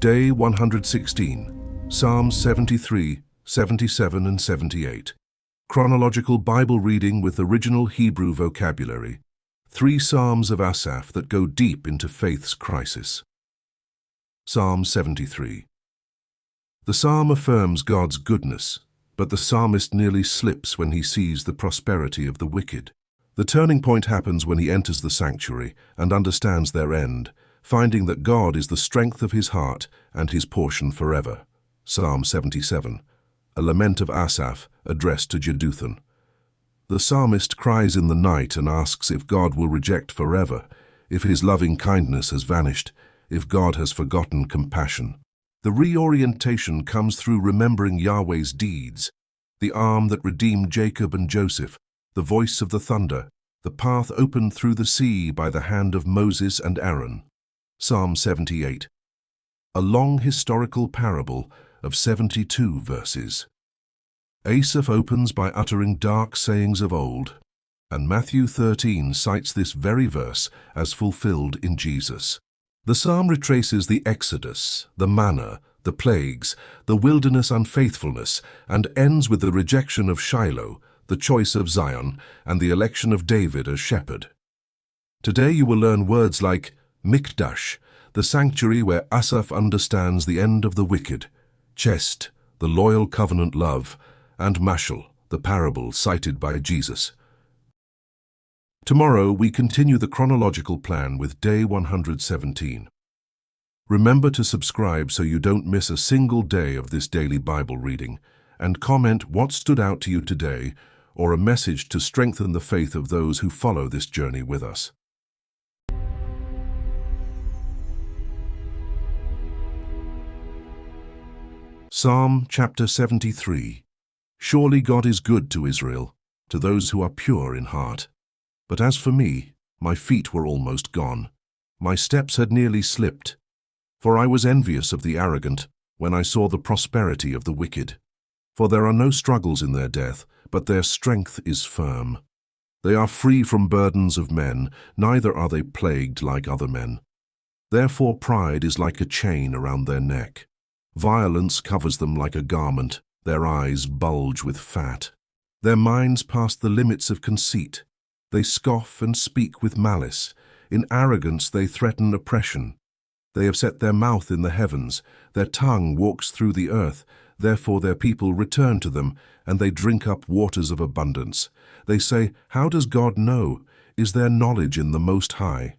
Day 116, Psalms 73, 77 and 78. Chronological Bible reading with original Hebrew vocabulary. 3 Psalms of Asaph that go deep into faith's crisis. Psalm 73. The psalm affirms God's goodness, but the psalmist nearly slips when he sees the prosperity of the wicked. The turning point happens when he enters the sanctuary and understands their end, finding that God is the strength of his heart and his portion forever. Psalm 77, a lament of Asaph addressed to Jeduthun. The psalmist cries in the night and asks if God will reject forever, if his loving kindness has vanished, if God has forgotten compassion. The reorientation comes through remembering Yahweh's deeds, the arm that redeemed Jacob and Joseph, the voice of the thunder, the path opened through the sea by the hand of Moses and Aaron. Psalm 78, a long historical parable of 72 verses. Asaph opens by uttering dark sayings of old, and Matthew 13 cites this very verse as fulfilled in Jesus. The psalm retraces the Exodus, the manna, the plagues, the wilderness unfaithfulness, and ends with the rejection of Shiloh, the choice of Zion, and the election of David as shepherd. Today you will learn words like Miqdash, the sanctuary where Asaph understands the end of the wicked, Chesed, the loyal covenant love, and Mashal, the parable cited by Jesus. Tomorrow we continue the chronological plan with day 117. Remember to subscribe so you don't miss a single day of this daily Bible reading, and comment what stood out to you today or a message to strengthen the faith of those who follow this journey with us. Psalm chapter 73. Surely God is good to Israel, to those who are pure in heart. But as for me, my feet were almost gone. My steps had nearly slipped. For I was envious of the arrogant when I saw the prosperity of the wicked. For there are no struggles in their death, but their strength is firm. They are free from burdens of men, neither are they plagued like other men. Therefore pride is like a chain around their neck. Violence covers them like a garment, their eyes bulge with fat. Their minds pass the limits of conceit. They scoff and speak with malice. In arrogance they threaten oppression. They have set their mouth in the heavens. Their tongue walks through the earth. Therefore their people return to them, and they drink up waters of abundance. They say, how does God know? Is there knowledge in the Most High?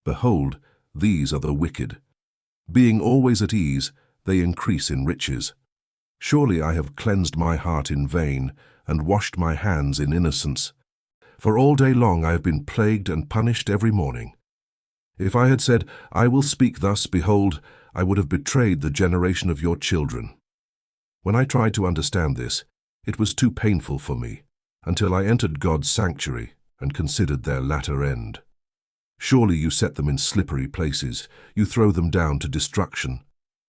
Behold, these are the wicked. Being always at ease, they increase in riches. Surely I have cleansed my heart in vain, and washed my hands in innocence. For all day long I have been plagued and punished every morning. If I had said, I will speak thus, behold, I would have betrayed the generation of your children. When I tried to understand this, it was too painful for me, until I entered God's sanctuary and considered their latter end. Surely you set them in slippery places, you throw them down to destruction.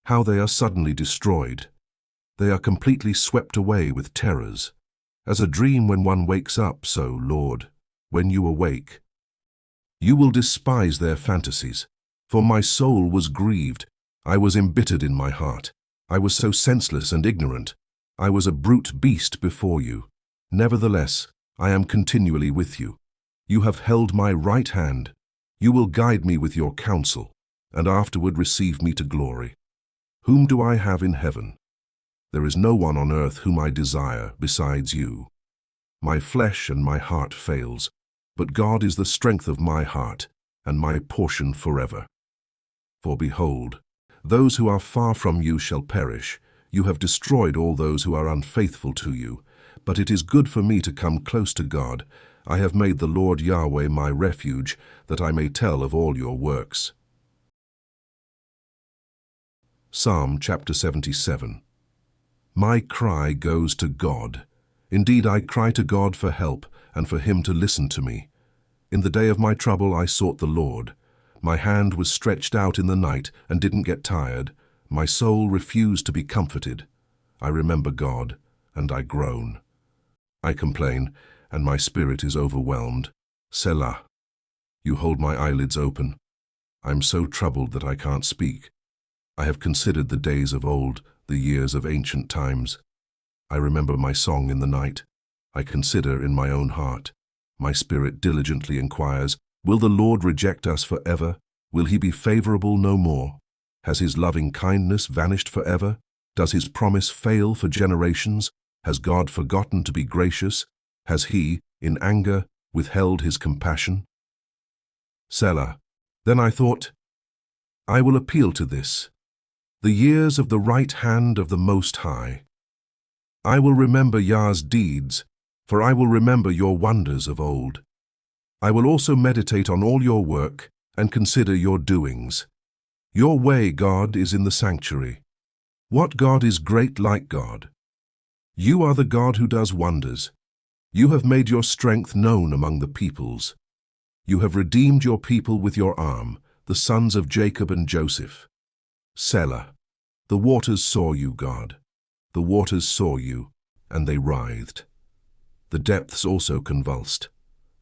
How they are suddenly destroyed. They are completely swept away with terrors. As a dream when one wakes up, so, Lord, when you awake. You will despise their fantasies, for my soul was grieved. I was embittered in my heart. I was so senseless and ignorant. I was a brute beast before you. Nevertheless, I am continually with you. You have held my right hand. You will guide me with your counsel, and afterward receive me to glory. Whom do I have in heaven? There is no one on earth whom I desire besides you. My flesh and my heart fails, but God is the strength of my heart and my portion forever. For behold, those who are far from you shall perish. You have destroyed all those who are unfaithful to you. But it is good for me to come close to God. I have made the Lord Yahweh my refuge, that I may tell of all your works. Psalm chapter 77. My cry goes to God. Indeed, I cry to God for help, and for him to listen to me. In the day of my trouble I sought the Lord. My hand was stretched out in the night and didn't get tired. My soul refused to be comforted. I remember God, and I groan. I complain, and my spirit is overwhelmed. Selah. You hold my eyelids open. I'm so troubled that I can't speak. I have considered the days of old, the years of ancient times. I remember my song in the night. I consider in my own heart. My spirit diligently inquires, will the Lord reject us forever? Will he be favorable no more? Has his loving kindness vanished forever? Does his promise fail for generations? Has God forgotten to be gracious? Has he, in anger, withheld his compassion? Selah. Then I thought, I will appeal to this, the years of the right hand of the Most High. I will remember Yah's deeds, for I will remember your wonders of old. I will also meditate on all your work and consider your doings. Your way, God, is in the sanctuary. What God is great like God? You are the God who does wonders. You have made your strength known among the peoples. You have redeemed your people with your arm, the sons of Jacob and Joseph. Selah. The waters saw you, God. The waters saw you, and they writhed. The depths also convulsed.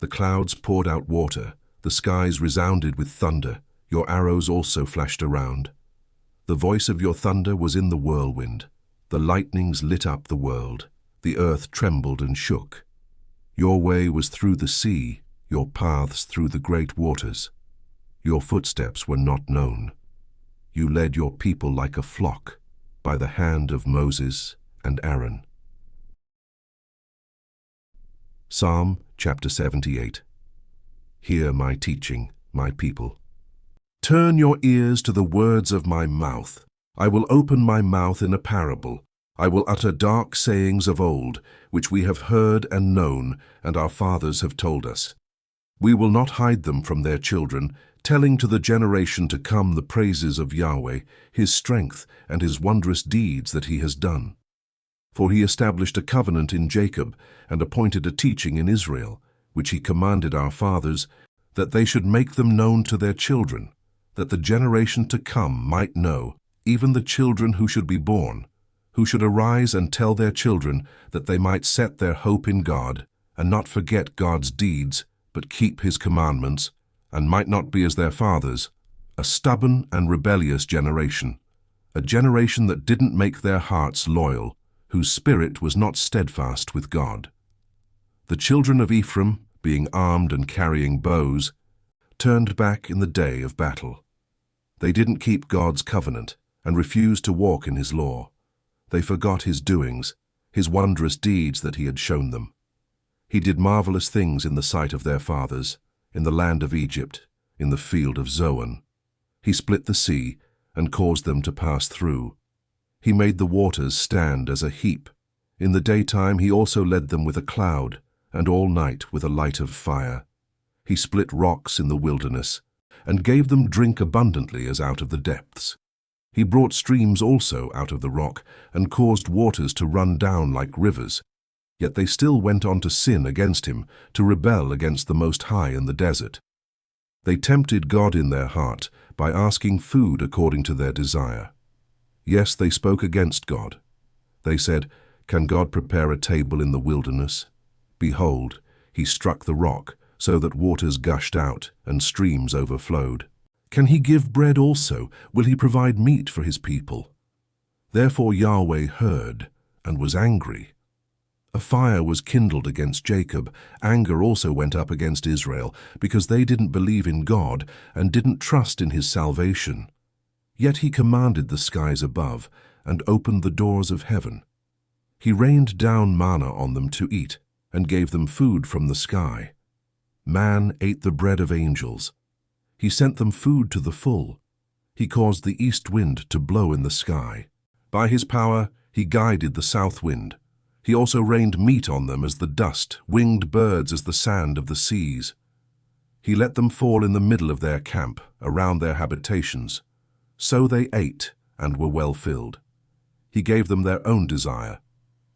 The clouds poured out water. The skies resounded with thunder. Your arrows also flashed around. The voice of your thunder was in the whirlwind. The lightnings lit up the world. The earth trembled and shook. Your way was through the sea, your paths through the great waters. Your footsteps were not known. You led your people like a flock, by the hand of Moses and Aaron. Psalm chapter 78. Hear my teaching, my people. Turn your ears to the words of my mouth. I will open my mouth in a parable. I will utter dark sayings of old, which we have heard and known, and our fathers have told us. We will not hide them from their children, telling to the generation to come the praises of Yahweh, his strength, and his wondrous deeds that he has done. For he established a covenant in Jacob, and appointed a teaching in Israel, which he commanded our fathers, that they should make them known to their children, that the generation to come might know, even the children who should be born, who should arise and tell their children, that they might set their hope in God, and not forget God's deeds, but keep his commandments, and might not be as their fathers, a stubborn and rebellious generation, a generation that didn't make their hearts loyal, whose spirit was not steadfast with God. The children of Ephraim, being armed and carrying bows, turned back in the day of battle. They didn't keep God's covenant, and refused to walk in his law. They forgot his doings, his wondrous deeds that he had shown them. He did marvelous things in the sight of their fathers, in the land of Egypt, in the field of Zoan. He split the sea and caused them to pass through. He made the waters stand as a heap. In the daytime he also led them with a cloud, and all night with a light of fire. He split rocks in the wilderness, and gave them drink abundantly as out of the depths. He brought streams also out of the rock, and caused waters to run down like rivers. Yet they still went on to sin against him, to rebel against the Most High in the desert. They tempted God in their heart, by asking food according to their desire. Yes, they spoke against God. They said, Can God prepare a table in the wilderness? Behold, he struck the rock, so that waters gushed out, and streams overflowed. Can he give bread also? Will he provide meat for his people? Therefore Yahweh heard, and was angry. A fire was kindled against Jacob. Anger also went up against Israel, because they didn't believe in God, and didn't trust in his salvation. Yet he commanded the skies above, and opened the doors of heaven. He rained down manna on them to eat, and gave them food from the sky. Man ate the bread of angels. He sent them food to the full. He caused the east wind to blow in the sky. By his power he guided the south wind. He also rained meat on them as the dust, winged birds as the sand of the seas. He let them fall in the middle of their camp, around their habitations. So they ate and were well filled. He gave them their own desire.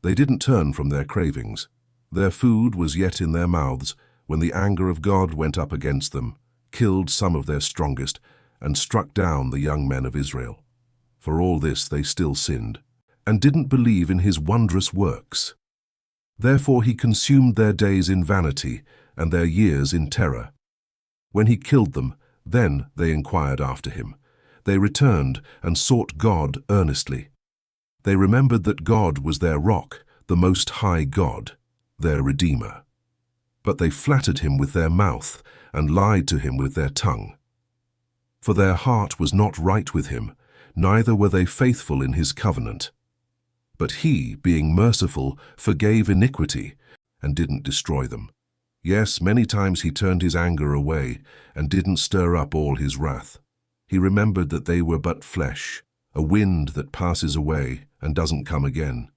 They didn't turn from their cravings. Their food was yet in their mouths, when the anger of God went up against them, killed some of their strongest, and struck down the young men of Israel. For all this they still sinned, and didn't believe in his wondrous works. Therefore he consumed their days in vanity, and their years in terror. When he killed them, then they inquired after him. They returned and sought God earnestly. They remembered that God was their rock, the Most High God, their Redeemer. But they flattered him with their mouth and lied to him with their tongue. For their heart was not right with him, neither were they faithful in his covenant. But he, being merciful, forgave iniquity and didn't destroy them. Yes, many times he turned his anger away and didn't stir up all his wrath. He remembered that they were but flesh, a wind that passes away and doesn't come again.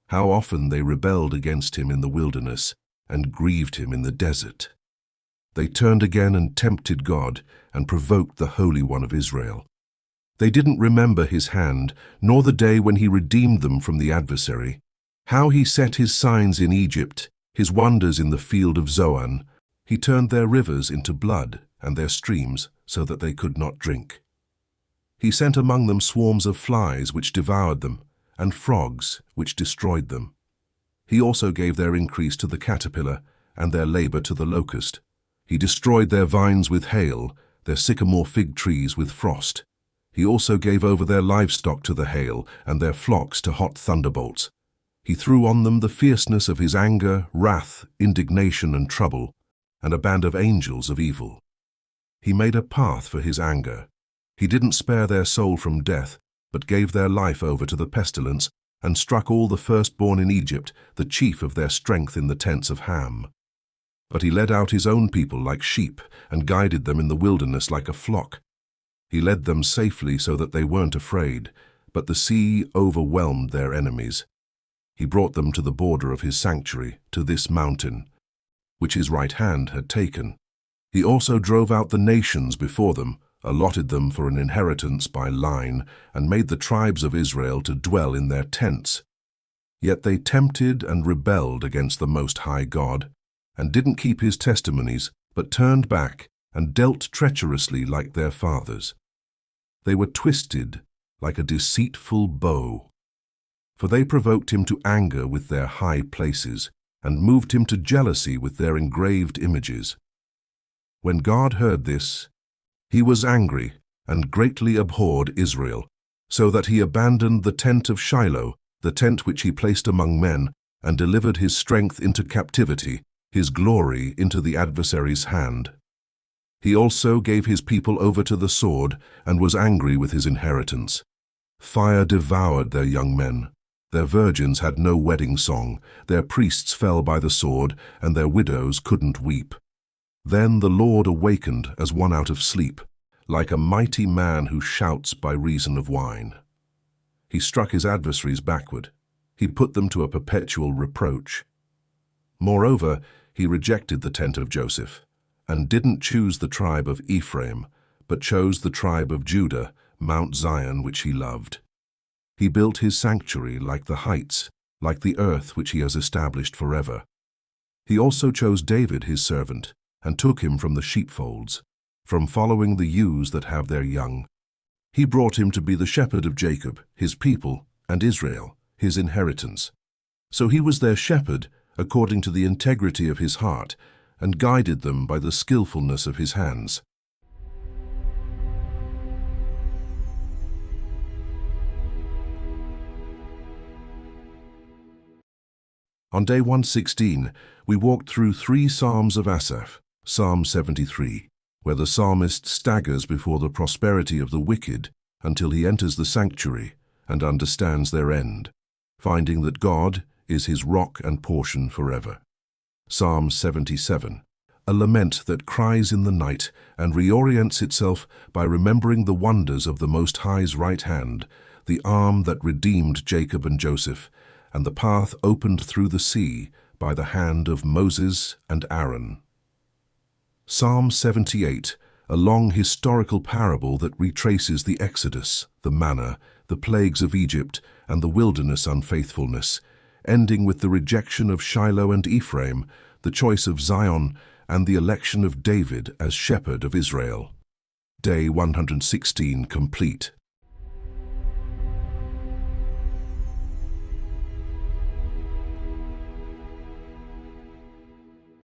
How often they rebelled against him in the wilderness and grieved him in the desert. They turned again and tempted God and provoked the Holy One of Israel. They didn't remember his hand, nor the day when he redeemed them from the adversary, how he set his signs in Egypt, his wonders in the field of Zoan. He turned their rivers into blood and their streams so that they could not drink. He sent among them swarms of flies which devoured them, and frogs which destroyed them. He also gave their increase to the caterpillar and their labor to the locust. He destroyed their vines with hail, their sycamore fig trees with frost. He also gave over their livestock to the hail and their flocks to hot thunderbolts. He threw on them the fierceness of his anger, wrath, indignation, and trouble, and a band of angels of evil. He made a path for his anger. He didn't spare their soul from death, but gave their life over to the pestilence, and struck all the firstborn in Egypt, the chief of their strength in the tents of Ham. But he led out his own people like sheep, and guided them in the wilderness like a flock. He led them safely so that they weren't afraid, but the sea overwhelmed their enemies. He brought them to the border of his sanctuary, to this mountain, which his right hand had taken. He also drove out the nations before them, allotted them for an inheritance by line, and made the tribes of Israel to dwell in their tents. Yet they tempted and rebelled against the Most High God, and didn't keep his testimonies, but turned back and dealt treacherously like their fathers. They were twisted like a deceitful bow, for they provoked him to anger with their high places, and moved him to jealousy with their engraved images. When God heard this, he was angry and greatly abhorred Israel, so that he abandoned the tent of Shiloh, the tent which he placed among men, and delivered his strength into captivity, his glory into the adversary's hand. He also gave his people over to the sword, and was angry with his inheritance. Fire devoured their young men. Their virgins had no wedding song, their priests fell by the sword, and their widows couldn't weep. Then the Lord awakened as one out of sleep, like a mighty man who shouts by reason of wine. He struck his adversaries backward. He put them to a perpetual reproach. Moreover, he rejected the tent of Joseph, and didn't choose the tribe of Ephraim, but chose the tribe of Judah, Mount Zion which he loved. He built his sanctuary like the heights, like the earth which he has established forever. He also chose David his servant, and took him from the sheepfolds, from following the ewes that have their young. He brought him to be the shepherd of Jacob, his people, and Israel, his inheritance. So he was their shepherd according to the integrity of his heart, and guided them by the skillfulness of his hands. On day 116, we walked through 3 Psalms of Asaph, Psalm 73, where the psalmist staggers before the prosperity of the wicked until he enters the sanctuary and understands their end, finding that God is his rock and portion forever. Psalm 77, a lament that cries in the night and reorients itself by remembering the wonders of the Most High's right hand, the arm that redeemed Jacob and Joseph, and the path opened through the sea by the hand of Moses and Aaron. Psalm 78, a long historical parable that retraces the Exodus, the manna, the plagues of Egypt, and the wilderness unfaithfulness, ending with the rejection of Shiloh and Ephraim, the choice of Zion, and the election of David as shepherd of Israel. Day 116 complete.